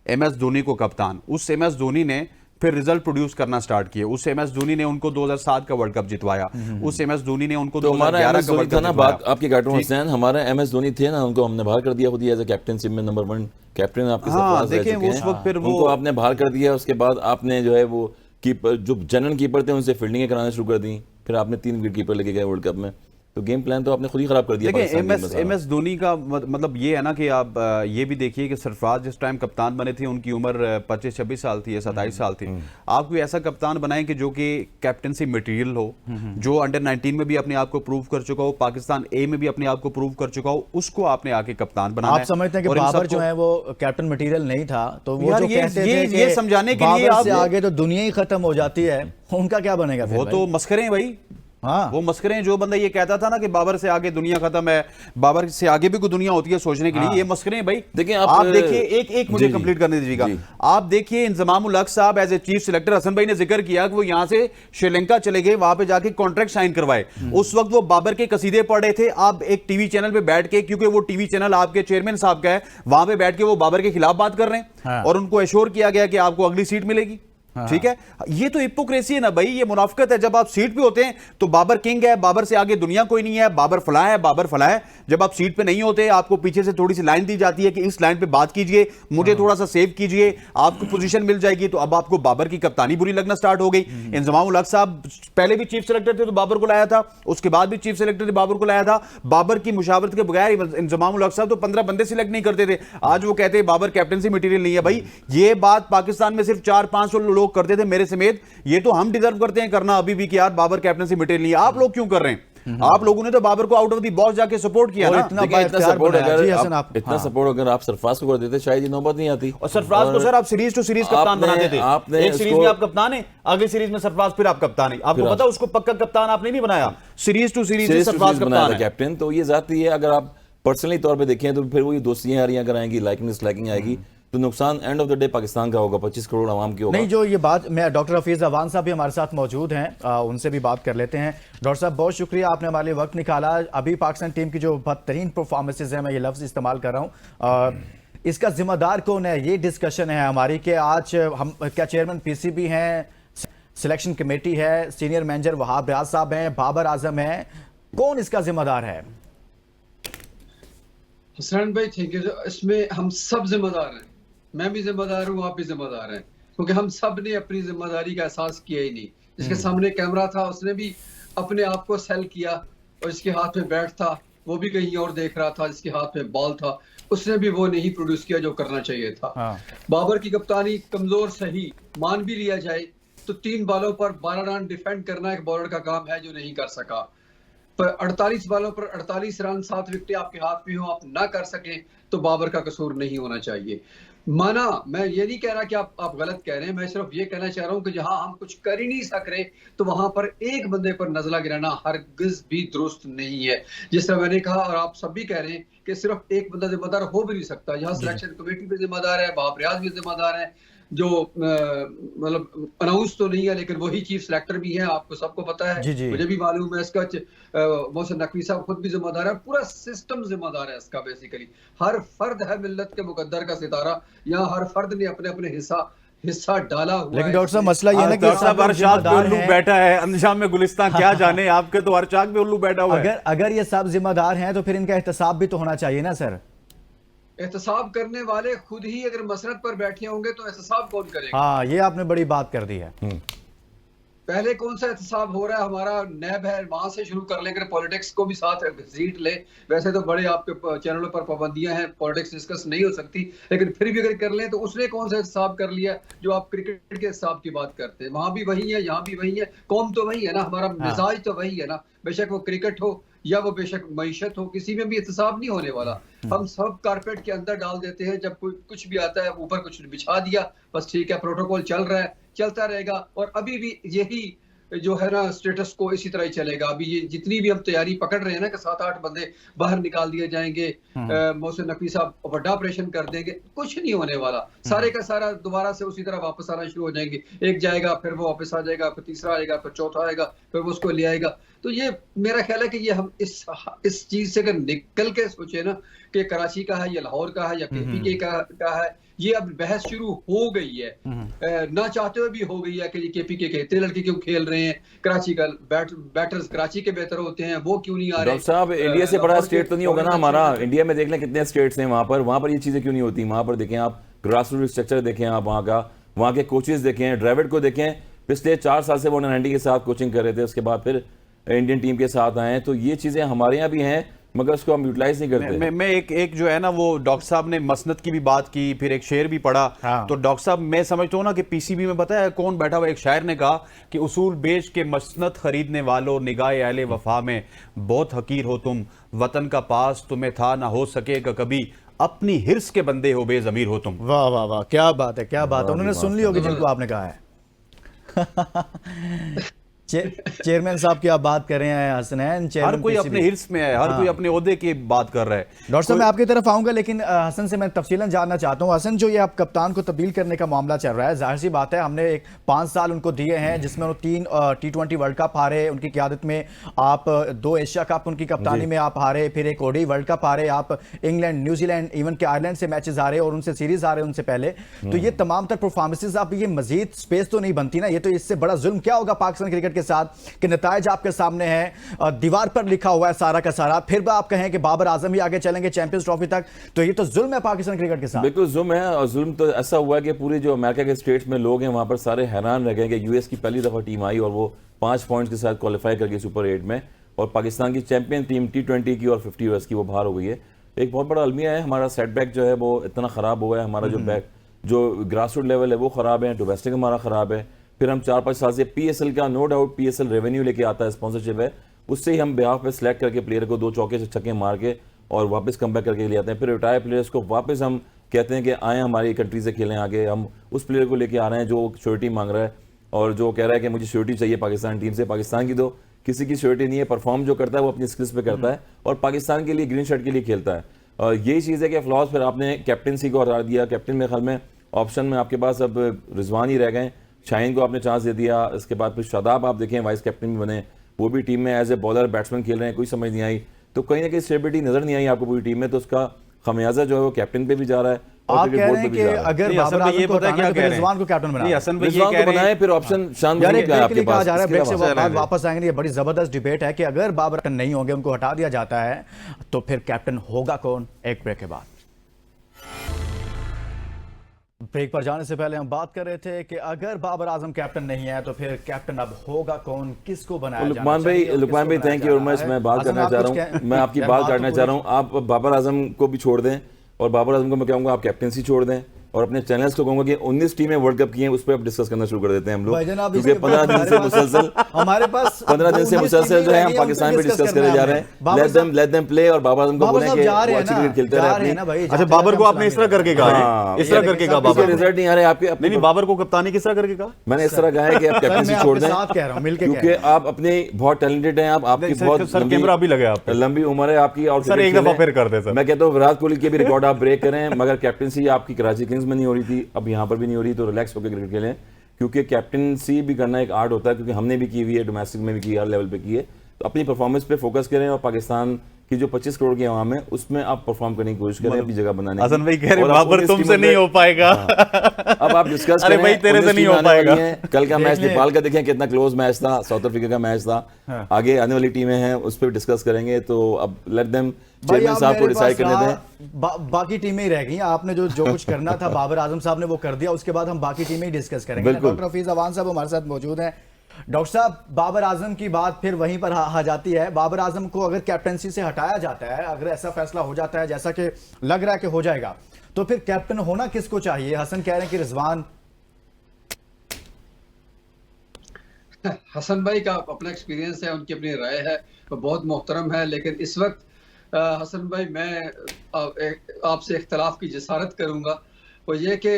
MS धोनी को कप्तान। उस MS धोनी ने फिर रिजल्ट प्रोड्यूस करना स्टार्ट किए। उस MS धोनी ने उनको 2007 का वर्ल्ड कप जितवाया। उस MS धोनी ने उनको 2011 का वर्ल्ड कप था ना, बात आपके काटून हुसैन, हमारा MS धोनी थे ना, उनको हमने बाहर कर दिया खुद ही एज ए कैप्टनशिप में नंबर 1 कैप्टन आपके साथ देखिए उस वक्त फिर उनको आपने बाहर कर दिया। उसके बाद आपने जो है वो कीपर जो जनरल कीपर थे उनसे फील्डिंग कराना शुरू कर दी, फिर आपने 3 विकेट कीपर लेके गए वर्ल्ड कप में। तो गेम प्लान तो आपने खुद ही खराब कर दिया। देखिए MS धोनी का मतलब ये है ना कि आप ये भी देखिए कि सरफराज जिस टाइम कप्तान बने थे उनकी उम्र 25-26 साल थी या 27 साल थी। आप कोई ऐसा कप्तान बनाएं कि जो कि कैप्टनसी मटेरियल हो, जो अंडर 19 में भी अपने आप को प्रूव कर चुका हो, पाकिस्तान A में भी अपने आप को प्रूव कर चुका हो, उसको आपने आके कप्तान बनाना है। आप समझते हैं कि बाबर जो है वो कैप्टन मटेरियल नहीं था, तो वो जो कहते थे कि ये समझाने के लिए बाबर से आगे तो दुनिया ही खत्म हो जाती है, उनका क्या बनेगा फिर? वो तो मस्करे हैं भाई। हाँ, वो मस्करे हैं। जो बंदा ये कहता था ना कि बाबर से आगे दुनिया खत्म है, बाबर से आगे भी कोई दुनिया होती है सोचने के लिए, ये मस्करे हैं भाई। देखिए आप देखिए, एक मुझे कंप्लीट करने दीजिएगा। आप देखिए इंजमामुल हक साहब as a chief selector, Hasan भाई ने जिक्र किया कि वो यहां से श्रीलंका चले गए, वहां पे जाके कॉन्ट्रैक्ट साइन करवाए। उस वक्त वो बाबर के कसीदे पढ़ रहे थे। आप एक टीवी चैनल पे बैठ के, क्योंकि वो टीवी चैनल आपके चेयरमैन साहब का है, वहां पे बैठ के वो बाबर के खिलाफ बात कर रहे हैं और उनको एश्योर किया गया कि आपको अगली सीट मिलेगी। ठीक है, ये तो हिपोक्रेसी है ना भाई, ये मुनाफिकत है। जब आप सीट पे होते हैं तो बाबर किंग है, बाबर से आगे दुनिया कोई नहीं है, बाबर फला है, बाबर फला है। जब आप सीट पे नहीं होते, आपको पीछे से थोड़ी सी लाइन दी जाती है कि इस लाइन पे बात कीजिए, मुझे थोड़ा सा सेव कीजिए, आपको पोजीशन मिल जाएगी। तो अब आपको बाबर की कप्तानी बुरी लगना स्टार्ट हो गई। इंजमामुल हक साहब पहले भी चीफ सेलेक्टर थे तो बाबर को लाया था, उसके बाद भी चीफ सेलेक्टर थे, बाबर को लाया था। बाबर की मुशावरत के बगैर इंजमामुल हक साहब तो 15 बंदे सिलेक्ट नहीं करते थे। आज वो कहते हैं बाबर कैप्टनसी मटेरियल नहीं है। भाई ये बात पाकिस्तान में सिर्फ 400-500 लोग करते थे मेरे समेत। ये तो हम डिजर्व करते हैं करना अभी भी कि यार बाबर कैप्टनसी मटेरियल नहीं है। आप लोग क्यों कर रहे हैं? आप लोगों ने तो बाबर को आउट ऑफ द बॉक्स जाके सपोर्ट किया ना। इतना सपोर्ट अगर आप सरफराज को कर देते शायद ये नौबत नहीं आती। और सरफराज को सर आप सीरीज टू सीरीज कप्तान बनाते थे। एक सीरीज में आप कप्तान है, अगली सीरीज में सरफराज फिर आप कप्तान है। आपको पता उसको पक्का कप्तान आपने नहीं बनाया, सीरीज टू सीरीज सरफराज कप्तान है, कैप्टन। तो ये जाती है, अगर आप पर्सनली तौर पे देखें तो फिर वो दोस्तियां यारियां कराएंगी, लाइकिंग डिसलाइकिंग आएगी, तो नुकसान end of the day Pakistan का होगा, 25 करोड़ आवाम की होगा। नहीं, जो ये बात, मैं डॉक्टर हफीज अवान साहब भी हमारे साथ मौजूद हैं, उनसे भी बात कर लेते हैं। डॉक्टर साहब बहुत शुक्रिया, आपने हमारे लिए वक्त निकाला। अभी पाकिस्तान टीम की जो बेहतरीन परफॉर्मेंसेज हैं, मैं ये लफ्ज़ इस्तेमाल कर रहा हूँ, इसका जिम्मेदार कौन है? ये डिस्कशन है हमारी कि आज हम क्या चेयरमैन PCB हैं, सिलेक्शन कमेटी है, सीनियर मैनेजर वहाब रियाज साहब हैं, बाबर आजम है, कौन इसका जिम्मेदार है? हुसैन भाई ठीक है, इसमें हम सब जिम्मेदार हैं। मैं भी जिम्मेदार हूँ, आप भी जिम्मेदार हैं, क्योंकि हम सब ने अपनी जिम्मेदारी का एहसास किया ही नहीं। जिसके सामने कैमरा था उसने भी अपने आप को सेल किया, और जिसके हाथ में बैट था वो भी कहीं और देख रहा था, जिसके हाथ में बॉल था उसने भी वो नहीं प्रोड्यूस किया जो करना चाहिए था। बाबर की कप्तानी कमजोर सही मान भी लिया जाए तो 3 बॉलों पर 12 रन डिफेंड करना एक बॉलर का काम है जो नहीं कर सका। पर 48 बॉलों पर 48 रन, 7 विकेटें आपके हाथ में हो, आप ना कर सके तो बाबर का कसूर नहीं होना चाहिए। माना, मैं ये नहीं कह रहा कि आप गलत कह रहे हैं, मैं सिर्फ ये कहना चाह रहा हूं कि जहां हम कुछ कर ही नहीं सक रहे तो वहां पर एक बंदे पर नजला गिराना हरगिज भी दुरुस्त नहीं है। जिस तरह मैंने कहा और आप सब भी कह रहे हैं कि सिर्फ एक बंदा जिम्मेदार हो भी नहीं सकता। जहां सिलेक्शन कमेटी भी जिम्मेदार है, वहाब रियाज भी जिम्मेदार है, जो मतलब अनाउंस तो नहीं है लेकिन वही चीफ सिलेक्टर भी है, आपको सबको पता है, मुझे भी मालूम है इसका। मोहसिन नकवी साहब खुद भी जिम्मेदार है, पूरा सिस्टम जिम्मेदार है इसका। बेसिकली हर फर्द है मिल्लत के मुकद्दर का सितारा, यहाँ हर फर्द ने अपने अपने हिस्सा डाला हुआ। लेकिन डॉक्टर साहब मसला ये ना कि अरशाद पे उल्लू बैठा है, अंजाम में गुलिस्तान क्या जाने, आपके तो अरशाद पे उल्लू बैठा हुआ है। अगर ये सब जिम्मेदार हैं तो फिर इनका एहतसाब भी तो होना चाहिए ना सर। एहतसाब करने वाले खुद ही अगर मसरत पर बैठे होंगे तो एहतसाब कौन करेगा? हाँ, ये आपने बड़ी बात कर दी है। पहले कौन सा एहतसाब हो रहा है? हमारा नैब है, वहां से शुरू कर लेकर पॉलिटिक्स को भी साथ सीट ले। वैसे तो बड़े आपके चैनलों पर पाबंदियां हैं, पॉलिटिक्स डिस्कस नहीं हो सकती, लेकिन फिर भी अगर कर लें तो उसने कौन सा एहतसाब कर लिया जो आप क्रिकेट के हिसाब की बात करते हैं? वहां भी वही है, यहाँ भी वही है, कौम तो वही है ना, हमारा मिजाज तो वही है ना। बेशक वो क्रिकेट हो या वो बेशक मईशत हो, किसी में भी एहतसाब नहीं होने वाला। हम सब कारपेट के अंदर डाल देते हैं, जब कोई कुछ भी आता है ऊपर कुछ बिछा दिया, बस ठीक है, प्रोटोकॉल चल रहा है, चलता रहेगा। और अभी भी यही जो है ना स्टेटस को इसी तरह ही चलेगा। अभी ये जितनी भी हम तैयारी पकड़ रहे हैं ना कि 7-8 बंदे बाहर निकाल दिए जाएंगे, मोहसिन नकवी साहब बड़ा ऑपरेशन कर देंगे, कुछ नहीं होने वाला। सारे का सारा दोबारा से उसी तरह वापस आना शुरू हो जाएंगे। एक जाएगा, फिर वो वापस आ जाएगा, फिर तीसरा आएगा, फिर चौथा आएगा, फिर वो उसको ले आएगा। तो ये मेरा ख्याल है कि ये हम इस चीज से अगर निकल के सोचे ना कि कराची का है या लाहौर का है या केपीके का है, ये अब बहस शुरू हो गई है, ना चाहते हुए भी हो गई है कि ये केपीके के इतने लड़के क्यों खेल रहे हैं, कराची का बैटर्स कराची के बेहतर होते हैं, वो क्यों नहीं आ रहे। डॉक्टर साहब, इंडिया से बड़ा स्टेट तो नहीं होगा ना हमारा? इंडिया में देख लें कितने स्टेट्स हैं, वहां पर ये चीजें क्यों नहीं होती? वहां पर देखें आप, ग्रासरूट स्ट्रक्चर देखें आप, वहां के कोचेस देखें, ड्राइवर को देखें, पिछले 4 साल से वो अंडर-19 के साथ कोचिंग कर रहे थे, उसके बाद फिर इंडियन टीम के साथ आए। तो ये चीजें हमारे यहाँ भी हैं, मगर उसको हम यूटिलाइज नहीं करते। मैं एक जो है ना, वो डॉक्टर साहब ने मसनद की भी बात की, फिर एक शेर भी पढ़ा। हाँ। तो डॉक्टर साहब, मैं समझता हूँ ना कि पीसीबी में पता है कौन बैठा हुआ, एक शायर ने कहा कि उसूल बेच के मसनद खरीदने वालों, निगाहे अहले वफा में बहुत हकीर हो तुम, वतन का पास तुम्हें था ना हो सकेगा कभी, अपनी हिर्स के बंदे हो बेजमीर हो तुम। वाह वाह वाह, क्या बात है, क्या बात है। उन्होंने सुन ली होगी जिनको आपने कहा है। चेयरमैन साहब की आप बात कर रहे हैं, हसनैन हर कोई अपने हिर्स में है, हर कोई अपने ओहदे की बात कर रहा है। डॉक्टर साहब मैं आपकी तरफ आऊंगा, लेकिन हसन से मैं तफसीलन जानना चाहता हूं। हसन, जो ये आप कप्तान को तब्दील करने का मामला चल रहा है, जाहिर सी बात है हमने 5 साल उनको दिए हैं, जिसमें उन्होंने 3 T20 वर्ल्ड कप हारे, उनकी क़यादत में आप 2 एशिया कप उनकी कप्तानी में आप हारे, फिर एक ODI वर्ल्ड कप हारे, आप इंग्लैंड, न्यूजीलैंड, इवन के आयरलैंड से मैचेस हारे और उनसे सीरीज हारे उनसे पहले। तो ये तमाम तर परफॉर्मेंसेज, आप ये मजीद स्पेस तो नहीं बनती ना? ये तो इससे बड़ा जुल्म क्या होगा पाकिस्तान क्रिकेट के साथ कि नताइज आपके सामने है, दीवार पर लिखा हुआ है सारा का सारा, फिर आप कहें कि बाबर आजम ही आगे चलेंगे चैंपियंस ट्रॉफी तक, तो ये तो जुल्म है पाकिस्तान क्रिकेट के साथ। बिल्कुल जुल्म है, और जुल्म तो ऐसा हुआ है कि पूरी जो अमेरिका के स्टेट्स में लोग हैं वहां पर सारे हैरान रह गए कि यूएस की पहली दफा टीम आई और वो 5 पॉइंट्स के साथ क्वालिफाई कर गई सुपर 8 में, और पाकिस्तान की चैंपियन टीम T20 की और 50 ओवर्स की वो बाहर हो गई है। एक बहुत बड़ा अलमिया है, हमारा सेटबैक जो है वो इतना खराब हुआ है, हमारा जो ग्रास रूट लेवल है वो खराब है, डोमेस्टिक हमारा खराब है। फिर हम 4-5 साल से PSL का, नो डाउट PSL रेवेन्यू लेके आता है, स्पॉन्सरशिप है, उससे ही हम बिहाफ पे सिलेक्ट करके प्लेयर को 2 चौके से छक्के मार के और वापस कम बैक करके ले आते हैं। फिर रिटायर प्लेयर्स को वापस हम कहते हैं कि आए हमारी कंट्री से खेलें आगे। हम उस प्लेयर को लेके आ रहे हैं जो श्योरिटी मांग रहा है और जो कह रहा है कि मुझे श्योरिटी चाहिए पाकिस्तान टीम से। पाकिस्तान की तो किसी की श्योरिटी नहीं है, परफॉर्म जो करता है वो अपनी स्किल्स पे करता है और पाकिस्तान के लिए ग्रीन शर्ट के लिए खेलता है। और यही चीज़ है कि फ्लॉज फिर आपने कैप्टनसी को हटा दिया। कैप्टन में ख्याल में ऑप्शन में आपके पास अब रिजवान ही रह गए, शाहीन को आपने चांस दे दिया। इसके बाद फिर शादाब आप देखें वाइस कैप्टन भी बने, वो भी टीम में एज ए बॉलर बैट्समैन खेल रहे हैं, कोई समझ नहीं आई। तो कहीं ना कहीं स्टेबिलिटी नजर नहीं आई आपको पूरी टीम में, तो उसका खमियाजा जो है वो कैप्टन पे भी जा रहा है और आप क्रिकेट कह बोर्ड रहे पे हैं भी कि जा रहा है। अगर नहीं, बाबर असल में ये आजम को पता है क्या हटाना है तो कह रहे हैं? रिजवान को कैप्टन बनाना नहीं, है। हसन भाई ये रिजवान कह को रहे बनाए, हैं, फिर ऑप्शन शान यार भाई एक का है ब्रेक के आपके लिए कहा पास, जा रहा है, इसके ब्रेक से अलावा बाद वापस आएंगे। ये बड़ी जबरदस्त डिबेट है कि अगर बाबर कैप्टन नहीं होंगे, उनको हटा दिया जाता है, तो फिर कैप्टन होगा कौन? एक ब्रेक के बाद। ब्रेक पर जाने से पहले हम बात कर रहे थे कि अगर बाबर आजम कैप्टन नहीं है तो फिर कैप्टन अब होगा कौन, किसको बनाया जाना लुकमान भाई, चाहिए, लुकमान भाई किसको थैंक यू वेरी बनाया मच। जाना मैं है? बात हसन, करना आप चाह कुछ रहा हूँ, कह- मैं आपकी यार, बात तो काटना पूरी- चाह रहा हूँ। आप बाबर आजम को भी छोड़ दें और बाबर आजम को मैं कहूँगा आप कैप्टनसी छोड़ दें और अपने चैनल्स को कहूँगा कि 19 टीमें वर्ल्ड कप की हैं, उस पर आप डिस्कस करना शुरू कर देते हैं हम लोग, भाईजान, आप क्योंकि इसके 15 दिन से मुसलसल हमारे पास 15 दिन से 19 मुसलसल जो टीमें है हम रह गई, पाकिस्तान उन पे डिस्कस करे जा रहे हैं। लेट देम प्ले और बाबर आजम को बाबर बोलें साहब कि जा रहे वो हैं अच्छी ना, क्रिकेट खेलते जा रहे रहे हैं अपनी। ना भाई। अच्छा, बाबर को आपने इस तरह करके कहा हाँ, है, इस तरह करके कहा बाबर को? रिजल्ट नहीं आ रहे आपके अपने नहीं, बाबर को कप्तानी किस तरह करके कहा? मैंने इस तरह कहा है कि आप कैप्टनसी छोड़ दें, साथ कह रहा हूं, मिलके क्योंकि आप अपने बहुत टैलेंटेड हैं, आपकी नहीं, बहुत सर कैमरा अभी लगे आप पे। लंबी उम्र है आपकी और सर क्रिकेट एक दफा खेलें। फिर कर दे सर। मैं कहता हूँ विराट कोहली के भी रिकॉर्ड आप ब्रेक करें, मगर कैप्टनसी आपकी कराची किंग्स में नहीं हो रही थी, अब यहाँ पर भी नहीं हो रही, तो रिलैक्स होकर क्रिकेट खेलें, क्योंकि कैप्टनसी भी करना एक आर्ट होता है, क्योंकि हमने भी की हुई है, डोमेस्टिक में भी की, हर लेवल पे की है। तो अपनी परफॉर्मेंस पे फोकस करें और पाकिस्तान की जो 25 करोड़ की आवाम है उसमें आप परफॉर्म करने की कोशिश करें, अपनी जगह बनाने की। हसन भाई कह रहे और बाबर आप तुमसे नहीं हो पाएगा। अब आप डिस्कस अरे करें, भाई तेरे से 19 नहीं हो टीमें आने वाली पाएगा। हैं। कल का मैच नेपाल का देखें कितना क्लोज मैच था, साउथ अफ्रीका का मैच था, आगे आने वाली टीमें हैं उस पर डिस्कस करेंगे। तो अब लेट देम चेयरमैन साहब को डिसाइड करने दें। बाकी टीमें ही रह गई। आपने जो कुछ करना था बाबर आजम साहब ने वो कर दिया, उसके बाद हम बाकी टीमें ही डिस्कस करेंगे। बिल्कुल। डॉक्टर हफीज अवान साहब हमारे साथ मौजूद हैं। डॉक्टर साहब, बाबर आजम की बात फिर वहीं पर आ जाती है। बाबर आजम को अगर कैप्टनसी से हटाया जाता है, अगर ऐसा फैसला हो जाता है जैसा कि लग रहा है कि हो जाएगा, तो फिर कैप्टन होना किसको चाहिए? हसन कह रहे हैं कि रिजवान। हसन भाई का अपना एक्सपीरियंस है, उनकी अपनी राय है, वो बहुत मोहतरम है, लेकिन इस वक्त हसन भाई मैं आपसे इख्तलाफ की जसारत करूंगा। वो ये कि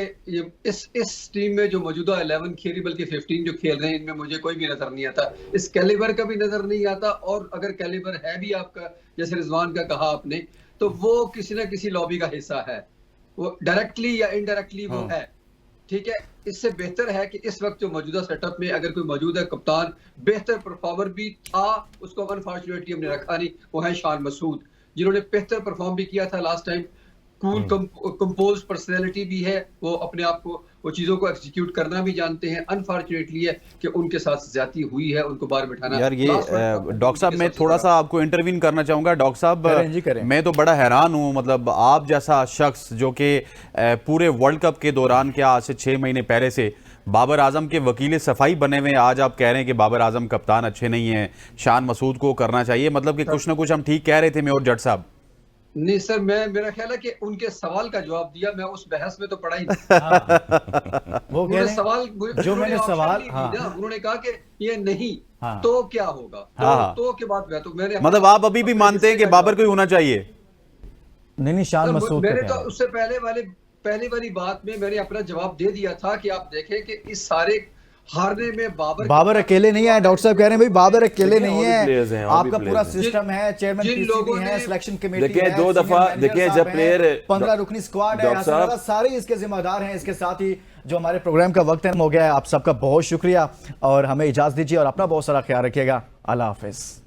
इस टीम में जो मौजूदा 11 खेल, बल्कि 15 जो खेल रहे हैं, इनमें मुझे कोई भी नजर नहीं आता, इस कैलिबर का भी नजर नहीं आता। और अगर कैलिबर है भी आपका, जैसे रिजवान का कहा आपने, तो वो किसी ना किसी लॉबी का हिस्सा है, वो डायरेक्टली या इनडायरेक्टली वो है। ठीक है, इससे बेहतर है कि इस वक्त जो मौजूदा सेटअप में अगर कोई मौजूदा कप्तान बेहतर परफॉर्मर भी था, उसको अनफॉर्चुनेटली हमने रखा नहीं, वो है शान मसूद, जिन्होंने बेहतर परफॉर्म भी किया था last time. Cool compose personality भी है, वो अपने आप को, वो चीजों को एग्जीक्यूट करना भी जानते हैं। अनफॉर्चुनेटली है कि उनके साथ ज्यादती हुई है, उनको बाहर बिठाना। यार ये डॉक्टर साहब, मैं थोड़ा सा आपको इंटरवीन करना चाहूंगा। डॉक्टर साहब, मैं तो बड़ा हैरान हूं, मतलब आप जैसा शख्स जो कि पूरे वर्ल्ड कप के दौरान, क्या आज से 6 महीने पहले से बाबर आजम के वकील सफाई बने हुए, आज आप कह रहे हैं कि बाबर आजम कप्तान अच्छे नहीं है, शान मसूद को करना चाहिए। मतलब कि कुछ ना कुछ हम ठीक कह रहे थे, मैं और जट साहब। नहीं सर, मेरा ख्याल है कि उनके सवाल का जवाब दिया, मैं उस बहस में तो पड़ा ही नहीं। वो कह रहे हैं, सवाल जो मैंने सवाल, उन्होंने कहा कि ये नहीं, तो क्या होगा, तो के बाद तो मैंने, मतलब आप अभी भी मानते हैं कि बाबर को ही होना चाहिए? नहीं, शान मसूद मैंने तो उससे पहले वाली बात में मैंने अपना जवाब दे दिया था कि आप देखें कि इस सारे हारने में बाबर अकेले नहीं है। डॉक्टर साहब कह रहे हैं भाई बाबर अकेले नहीं है, आपका पूरा हैं। सिस्टम है, चेयरमैन पीसीबी है, सिलेक्शन कमेटी देखिए, है, 2 दफा देखिए जब प्लेयर 15 रुकनी स्क्वाड है, सारे इसके जिम्मेदार हैं। इसके साथ ही जो हमारे प्रोग्राम का वक्त हो गया है, आप सबका बहुत शुक्रिया और हमें इजाजत दीजिए और अपना बहुत सारा ख्याल रखिएगा। अल्लाह हाफिज।